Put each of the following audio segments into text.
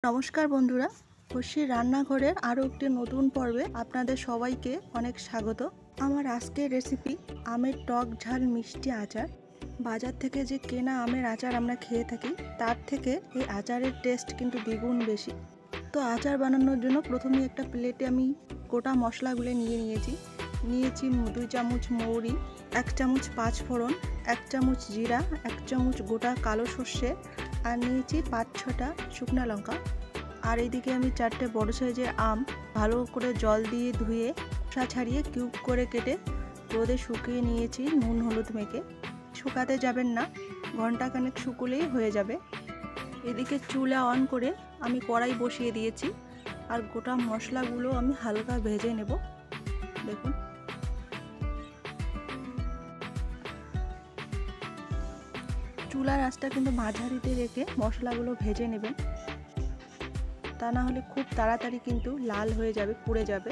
নমস্কার বন্ধুরা, খুশির রান্নাঘরের আরও একটি নতুন পর্বে আপনাদের সবাইকে অনেক স্বাগত। আমার আজকের রেসিপি আমের টক ঝাল মিষ্টি আচার। বাজার থেকে যে কেনা আমের আচার আমরা খেয়ে থাকি তার থেকে এই আচারের টেস্ট কিন্তু দ্বিগুণ বেশি। তো আচার বানানোর জন্য প্রথমে একটা প্লেটে আমি গোটা মশলাগুলো নিয়েছি 2 চামচ মৌরি, 1 চামচ পাঁচফোড়ন, 1 চামচ জিরা, 1 চামচ গোটা কালো সর্ষে, আর নিয়েছি 5-6টা শুকনো লঙ্কা। আর এইদিকে আমি 4টে বড় সাইজের আম ভালো করে জল দিয়ে ধুয়ে খোসা ছাড়িয়ে কিউব করে কেটে রোদে শুকিয়ে নিয়েছি নুন হলুদ মেখে। শুকাতে যাবেন না, ঘন্টাখানেক শুকলেই হয়ে যাবে। এদিকে চুলা অন করে আমি কড়াই বসিয়ে দিয়েছি আর গোটা মশলাগুলো আমি হালকা ভেজে নেব। দেখুন, চুলার আঁচটা কিন্তু মাঝারিতে রেখে মশলাগুলো ভেজে নেবেন, তা না হলে খুব তাড়াতাড়ি কিন্তু লাল হয়ে যাবে, পুড়ে যাবে।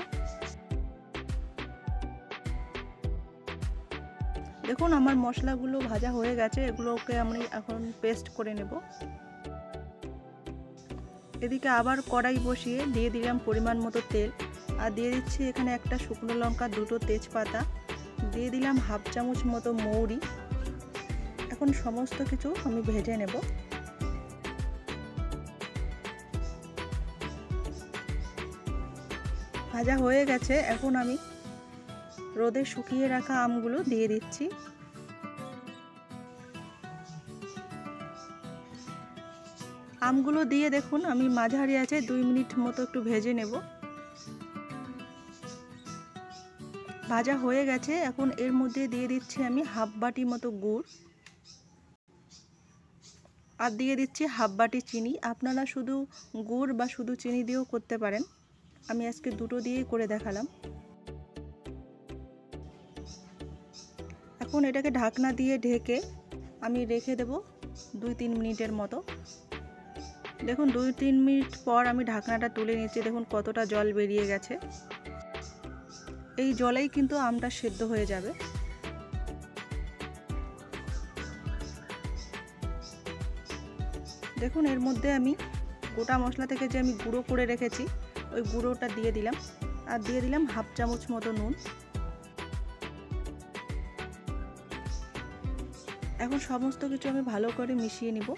দেখুন আমার মশলাগুলো ভাজা হয়ে গেছে, এগুলোকে আমি এখন পেস্ট করে নেব। এদিকে আবার কড়াই বসিয়ে দিয়ে দিলাম পরিমাণ মতো তেল, আর দিয়ে দিচ্ছি এখানে একটা শুকনো লঙ্কা, 2টো তেজপাতা, দিয়ে দিলাম 1/2 চামচ মতো মৌরি। এখন সমস্ত কিছু আমি ভেজে নেব। ভাজা হয়ে গেছে, এখন আমি রোদে শুকিয়ে রাখা আমগুলো দিয়ে দিচ্ছি। আমগুলো দিয়ে দেখুন আমি মাঝারি আছে 2 মিনিট মতো একটু ভেজে নেব। ভাজা হয়ে গেছে, এখন এর মধ্যে দিয়ে দিচ্ছি আমি 1/2 বাটি মতো গুড়, আর দিয়ে দিচ্ছি 1/2 বাটি চিনি। আপনারা শুধু গুড় বা শুধু চিনি দিয়েও করতে পারেন, আমি আজকে দুটো দিয়েই করে দেখালাম। এখন এটাকে ঢাকনা দিয়ে ঢেকে আমি রেখে দেব 2-3 মিনিটের মতো। দেখুন 2-3 মিনিট পর আমি ঢাকনাটা তুলে নিচ্ছি, দেখুন কতটা জল বেরিয়ে গেছে। এই জলেই কিন্তু আমটা সেদ্ধ হয়ে যাবে। দেখুন এর মধ্যে আমি গোটা মশলা থেকে যে আমি গুঁড়ো করে রেখেছি ওই গুঁড়োটা দিয়ে দিলাম, আর দিয়ে দিলাম 1/2 চামচ মতো নুন। এখন সমস্ত কিছু আমি ভালো করে মিশিয়ে নিব।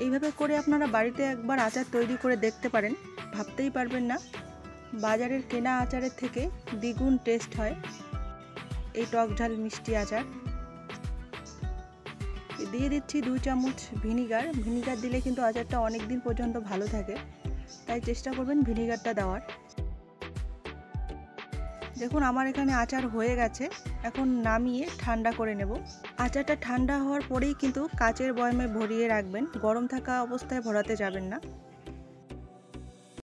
এইভাবে করে আপনারা বাড়িতে একবার আচার তৈরি করে দেখতে পারেন, ভাবতেই পারবেন না বাজারের কেনা আচারের থেকে দ্বিগুণ টেস্ট হয় এই টক ঝাল মিষ্টি আচার। দিয়ে দিচ্ছি 2 চামচ ভিনিগার। ভিনিগার দিলে কিন্তু আচারটা অনেক দিন পর্যন্ত ভালো থাকে, তাই চেষ্টা করবেন ভিনিগারটা দেওয়ার। দেখুন আমার এখানে আচার হয়ে গেছে, এখন নামিয়ে ঠান্ডা করে নেব। আচারটা ঠান্ডা হওয়ার পরেই কিন্তু কাচের বয়ামে ভরিয়ে রাখবেন, গরম থাকা অবস্থায় ভরাতে যাবেন না।